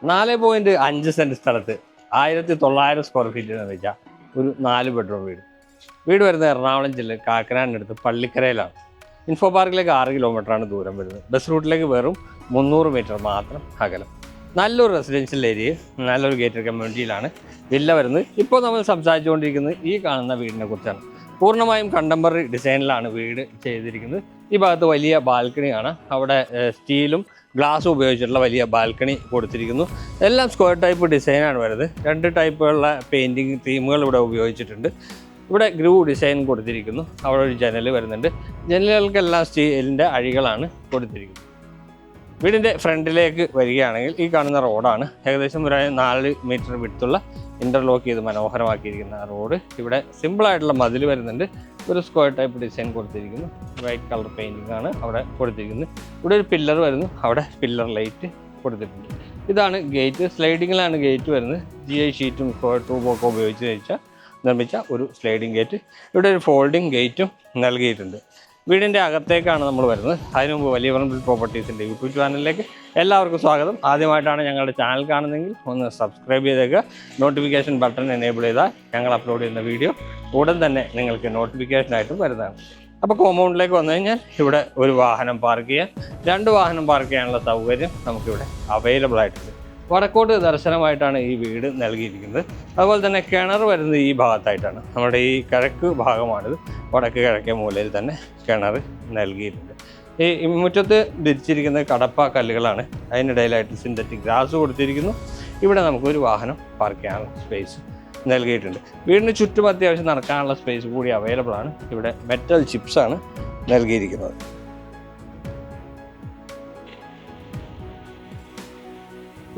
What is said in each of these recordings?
4.5 saint സ്ഥലത്ത് 1900 square feet നിർമ്മിച്ച ഒരു 4 ബെഡ്റൂം വീട്. വീട് വരുന്നത് എറണാകുളം ജില്ലയിൽ കാക്കനാടിനടുത്ത് പള്ളിക്കരയിലാണ്. ഇൻഫോ പാർക്കിലേക്ക് 6 കിലോമീറ്ററാണ് ദൂരം വരുന്നത്. ബസ് റൂട്ടിലേക്ക് വെറും 300 മീറ്റർ മാത്രം അകലം. നല്ലൊരു റെസിഡൻഷ്യൽ ഏരിയയിൽ നല്ലൊരു ഗേറ്റഡ് കമ്മ്യൂണിറ്റിയിലാണ് വില്ല വരുന്നത്. ഇപ്പോൾ നമ്മൾ സംസാരിച്ചുകൊണ്ടിരിക്കുന്നത് ഈ കാണുന്ന വീടിനെ കുറിച്ചാണ്. പൂർണ്ണമായും കണ്ടംപററി ഡിസൈനിലാണ് വീട് ചെയ്തിരിക്കുന്നത്. ഈ ഭാഗത്ത് വലിയ ബാൽക്കണിയാണ്. അവിടെ സ്റ്റീലും ഗ്ലാസ്സും ഉപയോഗിച്ചിട്ടുള്ള വലിയ ബാൽക്കണി കൊടുത്തിരിക്കുന്നു. എല്ലാം സ്ക്വയർ ടൈപ്പ് ഡിസൈനാണ് വരുന്നത്. 2 ടൈപ്പുള്ള പെയിൻറ്റിങ് തീമുകൾ ഇവിടെ ഉപയോഗിച്ചിട്ടുണ്ട്. ഇവിടെ ഗ്രൂ ഡിസൈൻ കൊടുത്തിരിക്കുന്നു. അവിടെ ഒരു ജനൽ വരുന്നുണ്ട്. ജനലുകൾക്കെല്ലാം സ്റ്റീലിൻ്റെ അഴികളാണ് കൊടുത്തിരിക്കുന്നത്. വീടിൻ്റെ ഫ്രണ്ടിലേക്ക് വരികയാണെങ്കിൽ ഈ കാണുന്ന റോഡാണ്. ഏകദേശം ഒരു 4 മീറ്റർ വിടുത്തുള്ള ഇൻ്റർലോക്ക് ചെയ്ത് മനോഹരമാക്കിയിരിക്കുന്ന റോഡ്. ഇവിടെ സിമ്പിളായിട്ടുള്ള മതിൽ വരുന്നുണ്ട്. ഒരു സ്ക്വയർ ടൈപ്പ് ഡിസൈൻ കൊടുത്തിരിക്കുന്നു. വൈറ്റ് കളർ പെയിൻറ്റിംഗ് ആണ് അവിടെ കൊടുത്തിരിക്കുന്നത്. ഇവിടെ ഒരു പില്ലർ വരുന്നു. അവിടെ പില്ലർ ലൈറ്റ് കൊടുത്തിട്ടുണ്ട്. ഇതാണ് ഗേറ്റ്. സ്ലൈഡിങ്ങിലാണ് ഗേറ്റ് വരുന്നത്. GI ഷീറ്റും ട്യൂബൊക്കെ ഉപയോഗിച്ച് നിർമ്മിച്ച ഒരു സ്ലൈഡിങ് ഗേറ്റ്. ഇവിടെ ഒരു ഫോൾഡിംഗ് ഗേറ്റും നൽകിയിട്ടുണ്ട്. വീടിൻ്റെ അകത്തേക്കാണ് നമ്മൾ വരുന്നത്. അതിനു മുമ്പ് വലിയ പറമ്പിൽ പ്രോപ്പർട്ടീസിൻ്റെ യൂട്യൂബ് ചാനലിലേക്ക് എല്ലാവർക്കും സ്വാഗതം. ആദ്യമായിട്ടാണ് ഞങ്ങളുടെ ചാനൽ കാണുന്നതെങ്കിൽ ഒന്ന് സബ്സ്ക്രൈബ് ചെയ്തേക്കുക. നോട്ടിഫിക്കേഷൻ ബട്ടൺ എനേബിൾ ചെയ്താൽ ഞങ്ങൾ അപ്ലോഡ് ചെയ്യുന്ന വീഡിയോ ഉടൻ തന്നെ നിങ്ങൾക്ക് നോട്ടിഫിക്കേഷനായിട്ട് വരുന്നതാണ്. അപ്പോൾ കോമ്പൗണ്ടിലേക്ക് വന്നു കഴിഞ്ഞാൽ ഇവിടെ ഒരു വാഹനം പാർക്ക് ചെയ്യാൻ, 2 വാഹനം പാർക്ക് ചെയ്യാനുള്ള സൗകര്യം നമുക്കിവിടെ അവൈലബിൾ ആയിട്ടുണ്ട്. വടക്കോട്ട് ദർശനമായിട്ടാണ് ഈ വീട് നൽകിയിരിക്കുന്നത്. അതുപോലെ തന്നെ കിണർ വരുന്നത് ഈ ഭാഗത്തായിട്ടാണ്. നമ്മുടെ ഈ കിഴക്ക് ഭാഗമാണിത്. വടക്ക് കിഴക്കേ മൂലയിൽ തന്നെ കിണർ നൽകിയിട്ടുണ്ട്. ഈ മുറ്റത്ത് ധരിച്ചിരിക്കുന്ന കടപ്പ കല്ലുകളാണ്. അതിനിടയിലായിട്ട് സിന്തറ്റിക് ഗ്രാസ് കൊടുത്തിരിക്കുന്നു. ഇവിടെ നമുക്കൊരു വാഹനം പാർക്ക് ചെയ്യാനുള്ള സ്പേസ് നൽകിയിട്ടുണ്ട്. വീടിന് ചുറ്റും അത്യാവശ്യം നടക്കാനുള്ള സ്പേസ് കൂടി അവൈലബിൾ ആണ്. ഇവിടെ മെറ്റൽ ചിപ്സാണ് നൽകിയിരിക്കുന്നത്.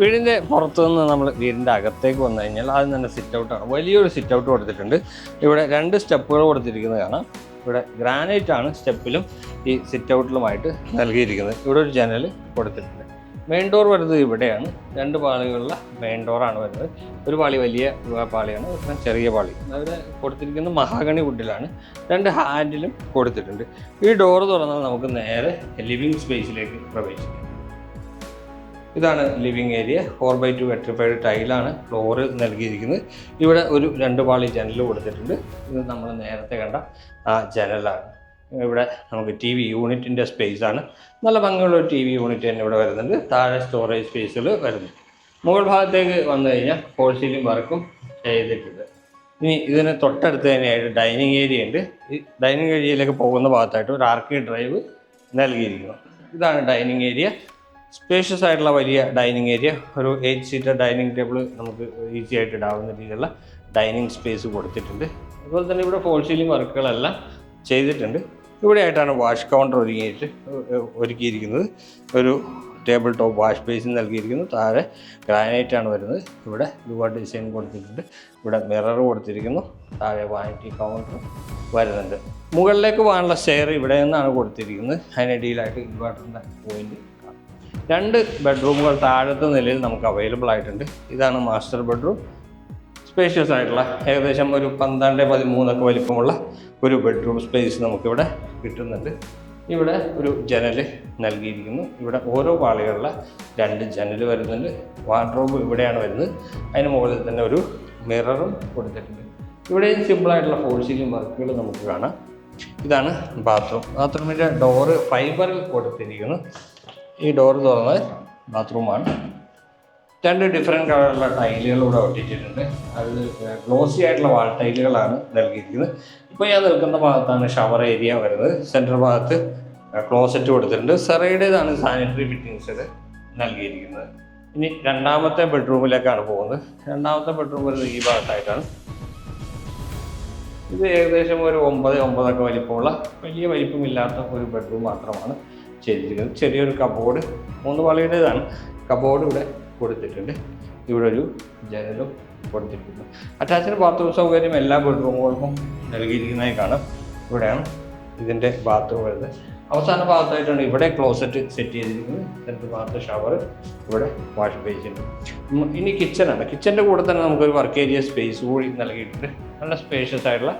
വീടിൻ്റെ പുറത്തുനിന്ന് നമ്മൾ വീടിൻ്റെ അകത്തേക്ക് വന്നു കഴിഞ്ഞാൽ ആദ്യം തന്നെ സിറ്റ് ഔട്ടാണ്. വലിയൊരു സിറ്റ് ഔട്ട് കൊടുത്തിട്ടുണ്ട്. ഇവിടെ 2 സ്റ്റെപ്പുകൾ കൊടുത്തിരിക്കുന്നത് കാണാം. ഇവിടെ ഗ്രാനൈറ്റ് ആണ് സ്റ്റെപ്പിലും ഈ സിറ്റ് ഔട്ടിലുമായിട്ട് നൽകിയിരിക്കുന്നത്. ഇവിടെ ഒരു ജനൽ കൊടുത്തിട്ടുണ്ട്. മെയിൻ ഡോർ വരുന്നത് ഇവിടെയാണ്. 2 പാളികളുള്ള മെയിൻ ഡോറാണ് വരുന്നത്. ഒരു പാളി വലിയ പാളിയാണ്, ഒരു ചെറിയ പാളി. അവിടെ കൊടുത്തിരിക്കുന്നത് മഹാഗണി വുഡിലാണ്. 2 ഹാൻഡിലും കൊടുത്തിട്ടുണ്ട്. ഈ ഡോർ തുറന്നാൽ നമുക്ക് നേരെ ലിവിങ് സ്പേസിലേക്ക് പ്രവേശിക്കാം. ഇതാണ് ലിവിങ് ഏരിയ. 4x2 വെട്രിഫൈഡ് ടൈലാണ് ഫ്ലോറ് നൽകിയിരിക്കുന്നത്. ഇവിടെ ഒരു 2 പാളി ജനൽ കൊടുത്തിട്ടുണ്ട്. ഇത് നമ്മൾ നേരത്തെ കണ്ട ആ ജനലാണ്. ഇവിടെ നമുക്ക് TV യൂണിറ്റിൻ്റെ സ്പേസാണ്. നല്ല ഭംഗിയുള്ള ഒരു TV യൂണിറ്റ് തന്നെ ഇവിടെ വരുന്നുണ്ട്. താഴെ സ്റ്റോറേജ് സ്പേസുകൾ വരുന്നു. മുകൾ ഭാഗത്തേക്ക് വന്നു കഴിഞ്ഞാൽ ഫോൾ സീലിംഗ് വർക്കും ചെയ്തിട്ടുണ്ട്. ഇനി ഇതിന് തൊട്ടടുത്ത് തന്നെയായിട്ട് ഡൈനിങ് ഏരിയ ഉണ്ട്. ഈ ഡൈനിങ് ഏരിയയിലേക്ക് പോകുന്ന ഭാഗത്തായിട്ട് ഒരു ആർക്കി ഡ്രൈവ് നൽകിയിരിക്കുന്നു. ഇതാണ് ഡൈനിങ് ഏരിയ. സ്പേഷ്യസ് ആയിട്ടുള്ള വലിയ ഡൈനിങ് ഏരിയ. ഒരു 8 സീറ്റർ ഡൈനിങ് ടേബിൾ നമുക്ക് ഈസി ആയിട്ട് ഇടാവുന്ന രീതിയിലുള്ള ഡൈനിങ് സ്പേസ് കൊടുത്തിട്ടുണ്ട്. അതുപോലെ തന്നെ ഇവിടെ ഫോൾ സീലിംഗ് വർക്കുകളെല്ലാം ചെയ്തിട്ടുണ്ട്. ഇവിടെയായിട്ടാണ് വാഷ് കൗണ്ടർ ഒരുക്കിയിരിക്കുന്നത്. ഒരു ടേബിൾ ടോപ്പ് വാഷ് ബേസിൻ നൽകിയിരിക്കുന്നു. താഴെ ഗ്രാനൈറ്റ് ആണ് വരുന്നത്. ഇവിടെ ഡുവർ ഡിസൈൻ കൊടുത്തിട്ടുണ്ട്. ഇവിടെ മിറർ കൊടുത്തിരിക്കുന്നു. താഴെ വാനിറ്റി കൗണ്ടർ വരുന്നുണ്ട്. മുകളിലേക്ക് പോകാനുള്ള സ്റ്റെയർ ഇവിടെ നിന്നാണ് കൊടുത്തിരിക്കുന്നത്. അതിനിടയിലായിട്ട് ഇൻവെർട്ടറിൻ്റെ പോയിന്റ്. 2 ബെഡ്റൂമുകൾ താഴത്തെ നിലയിൽ നമുക്ക് അവൈലബിൾ ആയിട്ടുണ്ട്. ഇതാണ് മാസ്റ്റർ ബെഡ്റൂം. സ്പേഷ്യസ് ആയിട്ടുള്ള ഏകദേശം ഒരു 12-13 വലിപ്പമുള്ള ഒരു ബെഡ്റൂം സ്പേസ് നമുക്കിവിടെ കിട്ടുന്നുണ്ട്. ഇവിടെ ഒരു ജനൽ നൽകിയിരിക്കുന്നു. ഇവിടെ ഓരോ പാളികളിലുള്ള 2 ജനൽ വരുന്നുണ്ട്. വാർഡ്രോബ് ഇവിടെയാണ് വരുന്നത്. അതിന് മുകളിൽ തന്നെ ഒരു മിററും കൊടുത്തിട്ടുണ്ട്. ഇവിടെയും സിമ്പിളായിട്ടുള്ള ഫോൾ സീലിംഗ് വർക്കുകൾ നമുക്ക് കാണാം. ഇതാണ് ബാത്റൂം. ബാത്റൂമിൻ്റെ ഡോറ് ഫൈബറിൽ കൊടുത്തിരിക്കുന്നു. ഈ ഡോർ തുറന്നാൽ ബാത്റൂമാണ്. 2 ഡിഫറെൻറ്റ് കളറുള്ള ടൈലുകൾ ഇവിടെ ഒട്ടിച്ചിട്ടുണ്ട്. അത് ഗ്ലോസി ആയിട്ടുള്ള വാൾ ടൈലുകളാണ് നൽകിയിരിക്കുന്നത്. ഇപ്പോൾ ഞാൻ നിൽക്കുന്ന ഭാഗത്താണ് ഷവർ ഏരിയ വരുന്നത്. സെൻട്രൽ ഭാഗത്ത് ക്ലോസറ്റ് കൊടുത്തിട്ടുണ്ട്. സെറയുടേതാണ് സാനിറ്ററി ഫിറ്റിങ്സ് നൽകിയിരിക്കുന്നത്. ഇനി 2ാമത്തെ ബെഡ്റൂമിലേക്കാണ് പോകുന്നത്. 2ാമത്തെ ബെഡ്റൂം വരുന്നത് ഈ ഭാഗത്തായിട്ടാണ്. ഇത് ഏകദേശം ഒരു 9 വലിപ്പമുള്ള വലിയ വലിപ്പമില്ലാത്ത ഒരു ബെഡ്റൂം മാത്രമാണ് ചെയ്തിരിക്കുന്നത്. ചെറിയൊരു കബോർഡ് 3 പാളിയുടേതാണ്. കബോർഡ് ഇവിടെ കൊടുത്തിട്ടുണ്ട്. ഇവിടെ ഒരു ജനലും കൊടുത്തിരിക്കുന്നു. അറ്റാച്ച്ഡ് ബാത്റൂം സൗകര്യം എല്ലാ ബെഡ്റൂമുകൾക്കും നൽകിയിരിക്കുന്നതായി കാണാം. ഇവിടെയാണ് ഇതിൻ്റെ ബാത്റൂം വരുന്നത്. അവസാന ഭാഗത്തായിട്ടാണ് ഇവിടെ ക്ലോസറ്റ് സെറ്റ് ചെയ്തിരിക്കുന്നത്. സെൻട്രൽ ഭാഗത്ത് ഷവർ, ഇവിടെ വാഷ് ബേസിൻ. ഇനി കിച്ചണാണ്. കിച്ചൻ്റെ കൂടെ തന്നെ നമുക്കൊരു വർക്ക് ഏരിയ സ്പേസ് കൂടി നൽകിയിട്ടുണ്ട്. നല്ല സ്പേഷ്യസ് ആയിട്ടുള്ള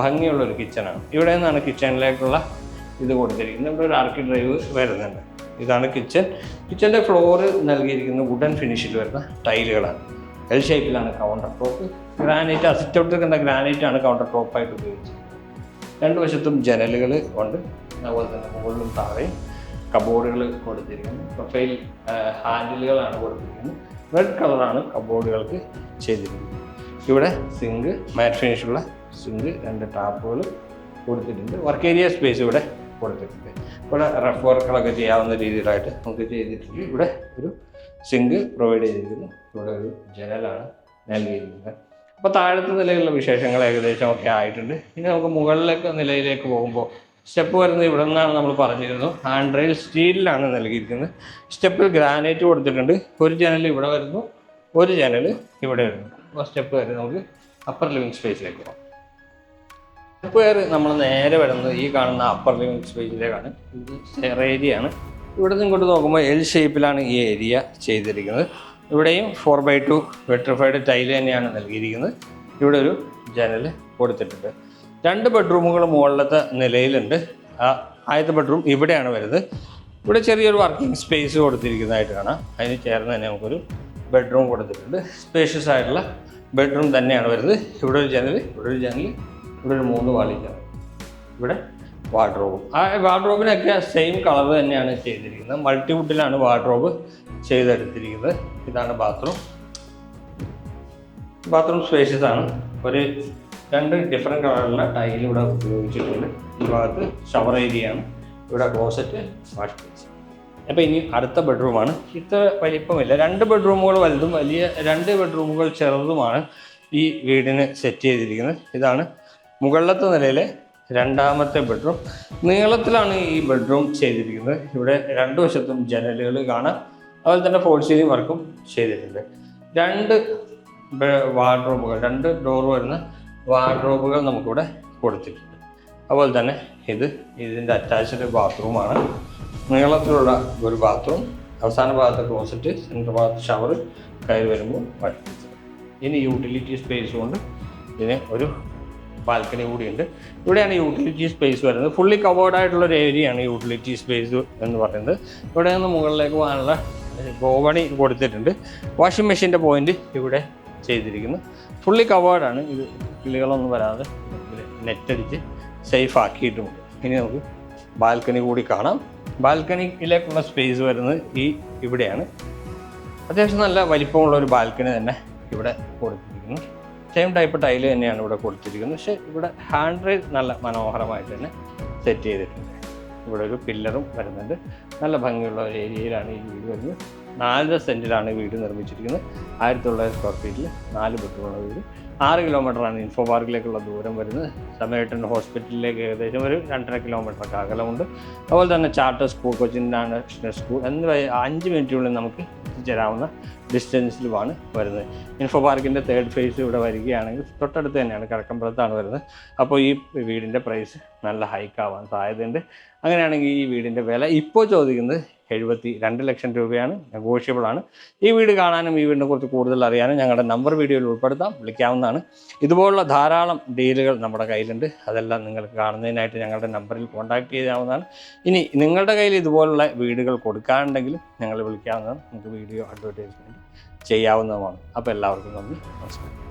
ഭംഗിയുള്ളൊരു കിച്ചണാണ്. ഇവിടെ നിന്നാണ് കിച്ചണിലേക്കുള്ള ഇത് കൊടുത്തിരിക്കുന്നത്. ഇവിടെ ഒരു ആർക്കി ഡ്രൈവ് വരുന്നുണ്ട്. ഇതാണ് കിച്ചൺ. കിച്ചൻ്റെ ഫ്ലോറ് നൽകിയിരിക്കുന്നത് വുഡൻ ഫിനിഷിൽ വരുന്ന ടൈലുകളാണ്. എൽ ഷേപ്പിലാണ് കൗണ്ടർ ടോപ്പ്. ഗ്രാനൈറ്റ്, സിറ്റ് ഔട്ടിൽ കണ്ട ഗ്രാനൈറ്റാണ് കൗണ്ടർ ടോപ്പായിട്ട് ഉപയോഗിച്ചത്. രണ്ട് വശത്തും ജനലുകൾ ഉണ്ട്. അതുപോലെ തന്നെ മുകളിലും താഴെയും കബോർഡുകൾ കൊടുത്തിരിക്കുന്നു. പ്രൊഫൈൽ ഹാൻഡിലുകളാണ് കൊടുത്തിരിക്കുന്നത്. റെഡ് കളറാണ് കബോർഡുകൾക്ക് ചെയ്തിരിക്കുന്നത്. ഇവിടെ സിങ്ക്, മാറ്റ് ഫിനിഷുള്ള സിങ്ക്, 2 ടാപ്പുകൾ കൊടുത്തിട്ടുണ്ട്. വർക്ക് ഏരിയ സ്പേസ് ഇവിടെ കൊടുത്തിട്ടുണ്ട്. ഇവിടെ റഫ് വർക്കുകളൊക്കെ ചെയ്യാവുന്ന രീതിയിലായിട്ട് നമുക്ക് ചെയ്തിട്ടുണ്ട്. ഇവിടെ ഒരു സിങ്ക് പ്രൊവൈഡ് ചെയ്തിരിക്കുന്നു. ഇവിടെ ഒരു ജനലാണ് നൽകിയിരിക്കുന്നത്. അപ്പോൾ താഴത്തെ നിലയിലുള്ള വിശേഷങ്ങൾ ഏകദേശം ഒക്കെ ആയിട്ടുണ്ട്. ഇനി നമുക്ക് മുകളിലേക്ക് നിലയിലേക്ക് പോകുമ്പോൾ സ്റ്റെപ്പ് വരുന്നത് ഇവിടെ നിന്നാണ് നമ്മൾ പറഞ്ഞിരുന്നു. ഹാൻഡ് റെയിൽ സ്റ്റീലിലാണ് നൽകിയിരിക്കുന്നത്. സ്റ്റെപ്പിൽ ഗ്രാനൈറ്റ് കൊടുത്തിട്ടുണ്ട്. ഒരു ജനൽ ഇവിടെ വരുന്നു, ഒരു ജനൽ ഇവിടെ വരുന്നു. അപ്പോൾ സ്റ്റെപ്പ് കയറി നമുക്ക് അപ്പർ ലിവിങ് സ്പേസിലേക്ക് പോകാം. സ്റ്റെപ്പ് കയറി നമ്മൾ നേരെ വരുന്നത് ഈ കാണുന്ന അപ്പർ ലിവിങ് സ്പേസിലേക്കാണ്. ഇത് സ്റ്റെയർ ഏരിയയാണ്. ഇവിടെ നിന്ന് ഇങ്ങോട്ട് നോക്കുമ്പോൾ എൽ ഷേപ്പിലാണ് ഈ ഏരിയ ചെയ്തിരിക്കുന്നത്. ഇവിടെയും 4x2 വെട്രിഫൈഡ് ടൈല് തന്നെയാണ് നൽകിയിരിക്കുന്നത്. ഇവിടെ ഒരു ജനൽ കൊടുത്തിട്ടുണ്ട്. 2 ബെഡ്റൂമുകൾ മുകളിലത്തെ നിലയിലുണ്ട്. ആദ്യത്തെ ബെഡ്റൂം ഇവിടെയാണ് വരുന്നത്. ഇവിടെ ചെറിയൊരു വർക്കിംഗ് സ്പേസ് കൊടുത്തിരിക്കുന്നതായിട്ട് കാണാം. അതിന് ചേർന്ന് തന്നെ നമുക്കൊരു ബെഡ്റൂം കൊടുത്തിട്ടുണ്ട്. സ്പേഷ്യസ് ആയിട്ടുള്ള ബെഡ്റൂം തന്നെയാണ് വരുന്നത്. ഇവിടെ ഒരു ജനൽ, ഇവിടെ ഒരു ജനൽ, ഇവിടെ ഒരു 3 വാളി ജനൽ, ഇവിടെ വാർഡ്രോബും. ആ വാർഡ്രോബിനൊക്കെ സെയിം കളർ തന്നെയാണ് ചെയ്തിരിക്കുന്നത്. മൾട്ടിവുഡിലാണ് വാർഡ്രോബ് ചെയ്തെടുത്തിരിക്കുന്നത്. ഇതാണ് ബാത്റൂം. ബാത്റൂം സ്പേഷ്യസ് ആണ്. ഒരു 2 ഡിഫറെൻറ്റ് കളറിലുള്ള ടൈൽ ഇവിടെ ഉപയോഗിച്ചിട്ടുണ്ട്. ഈ ഭാഗത്ത് ഷവർ ഏരിയ ആണ്. ഇവിടെ ക്ലോസറ്റ്, വാഷ് ബേസ്. അപ്പോൾ ഇനി അടുത്ത ബെഡ്റൂമാണ്. ഇത്ര വലിപ്പമില്ല. 2 ബെഡ്റൂമുകൾ വലുതും വലിയ 2 ബെഡ്റൂമുകൾ ചെറുതുമാണ് ഈ വീടിന് സെറ്റ് ചെയ്തിരിക്കുന്നത്. ഇതാണ് മുകളിലത്തെ നിലയിലെ 2ാമത്തെ ബെഡ്റൂം. നീളത്തിലാണ് ഈ ബെഡ്റൂം ചെയ്തിരിക്കുന്നത്. ഇവിടെ 2 വശത്തും ജനലുകൾ കാണാം. അതുപോലെ തന്നെ ഫോൾ സീലിംഗ് വർക്കും ചെയ്തിട്ടുണ്ട്. 2 വാർഡ്രോബുകൾ, 2 ഡോർ വരുന്ന വാർഡ്രോബുകൾ നമുക്കിവിടെ കൊടുത്തിട്ടുണ്ട്. അതുപോലെ തന്നെ ഇതിൻ്റെ അറ്റാച്ച്ഡ് ബാത്റൂമാണ്. നീളത്തിലുള്ള ഒരു ബാത്റൂം. അവസാന ഭാഗത്ത് ക്ലോസറ്റ്, സെൻറ്റർ ഭാഗത്ത് ഷവർ, കയറി വരുമ്പോൾ വാഷ് ബേസിൻ. ഇനി യൂട്ടിലിറ്റി സ്പേസ് കൊണ്ട് ഇതിന് ഒരു ബാൽക്കണി കൂടിയുണ്ട്. ഇവിടെയാണ് യൂട്ടിലിറ്റി സ്പേസ് വരുന്നത്. ഫുള്ളി കവേർഡ് ആയിട്ടുള്ളൊരു ഏരിയയാണ് യൂട്ടിലിറ്റി സ്പേസ് എന്ന് പറയുന്നത്. ഇവിടെ നിന്ന് മുകളിലേക്ക് പോകാനുള്ള ഗോവണി കൊടുത്തിട്ടുണ്ട്. വാഷിംഗ് മെഷീൻ്റെ പോയിന്റ് ഇവിടെ ചെയ്തിരിക്കുന്നു. ഫുള്ളി കവേർഡാണ്. ഇത് കിളികളൊന്നും വരാതെ നെറ്റടിച്ച് സേഫ് ആക്കിയിട്ടുമുണ്ട്. ഇനി നമുക്ക് ബാൽക്കണി കൂടി കാണാം. ബാൽക്കണിയിലേക്കുള്ള സ്പേസ് വരുന്നത് ഇവിടെയാണ്. അത്യാവശ്യം നല്ല വലിപ്പമുള്ള ഒരു ബാൽക്കണി തന്നെ ഇവിടെ കൊടുത്തിരിക്കുന്നു. സെയിം ടൈപ്പ് ടൈല് തന്നെയാണ് ഇവിടെ കൊടുത്തിരിക്കുന്നത്. പക്ഷേ ഇവിടെ ഹാൻഡ് റെയിൽ നല്ല മനോഹരമായിട്ട് തന്നെ സെറ്റ് ചെയ്തിട്ടുണ്ട്. ഇവിടെ ഒരു പില്ലറും വരുന്നുണ്ട്. നല്ല ഭംഗിയുള്ള ഒരു ഏരിയയിലാണ് ഈ വീട് വരുന്നത്. 4 സെൻറ്റിലാണ് വീട് നിർമ്മിച്ചിരിക്കുന്നത്. 1900 സ്ക്വയർ ഫീറ്റിൽ 4 ബെഡ്റൂമുള്ള വീട്. 6 കിലോമീറ്ററാണ് ഇൻഫോ പാർക്കിലേക്കുള്ള ദൂരം വരുന്നത്. സമയട്ടൻ ഹോസ്പിറ്റലിലേക്ക് ഏകദേശം ഒരു 2.5 കിലോമീറ്ററൊക്കെ അകലമുണ്ട്. അതുപോലെ തന്നെ charter school, Cochin national school എന്നിവ 5 മിനിറ്റിനുള്ളിൽ നമുക്ക് എത്തിച്ചേരാവുന്ന ഡിസ്റ്റൻസിലുമാണ് വരുന്നത്. ഇൻഫോ പാർക്കിൻ്റെ 3rd ഫേസ് ഇവിടെ വരികയാണെങ്കിൽ തൊട്ടടുത്ത് തന്നെയാണ്, കിഴക്കമ്പലത്താണ് വരുന്നത്. അപ്പോൾ ഈ വീടിൻ്റെ പ്രൈസ് നല്ല ഹൈക്കാവാൻ സാധ്യതയുണ്ട്. അങ്ങനെയാണെങ്കിൽ ഈ വീടിൻ്റെ വില ഇപ്പോൾ ചോദിക്കുന്നത് 72 ലക്ഷം രൂപയാണ്. നെഗോഷ്യബിൾ ആണ്. ഈ വീട് കാണാനും ഈ വീടിനെ കുറിച്ച് കൂടുതൽ അറിയാനും ഞങ്ങളുടെ നമ്പർ വീഡിയോയിൽ ഉൾപ്പെടുത്താം, വിളിക്കാവുന്നതാണ്. ഇതുപോലുള്ള ധാരാളം ഡീലുകൾ നമ്മുടെ കയ്യിലുണ്ട്. അതെല്ലാം നിങ്ങൾക്ക് കാണുന്നതിനായിട്ട് ഞങ്ങളുടെ നമ്പറിൽ കോൺടാക്റ്റ് ചെയ്യാവുന്നതാണ്. ഇനി നിങ്ങളുടെ കയ്യിൽ ഇതുപോലുള്ള വീടുകൾ കൊടുക്കാനുണ്ടെങ്കിലും ഞങ്ങൾ വിളിക്കാവുന്നതാണ്. നമുക്ക് വീഡിയോ അഡ്വർടൈസ്മെൻറ്റ് ചെയ്യാവുന്നതുമാണ്. അപ്പോൾ എല്ലാവർക്കും നന്ദി, നമസ്കാരം.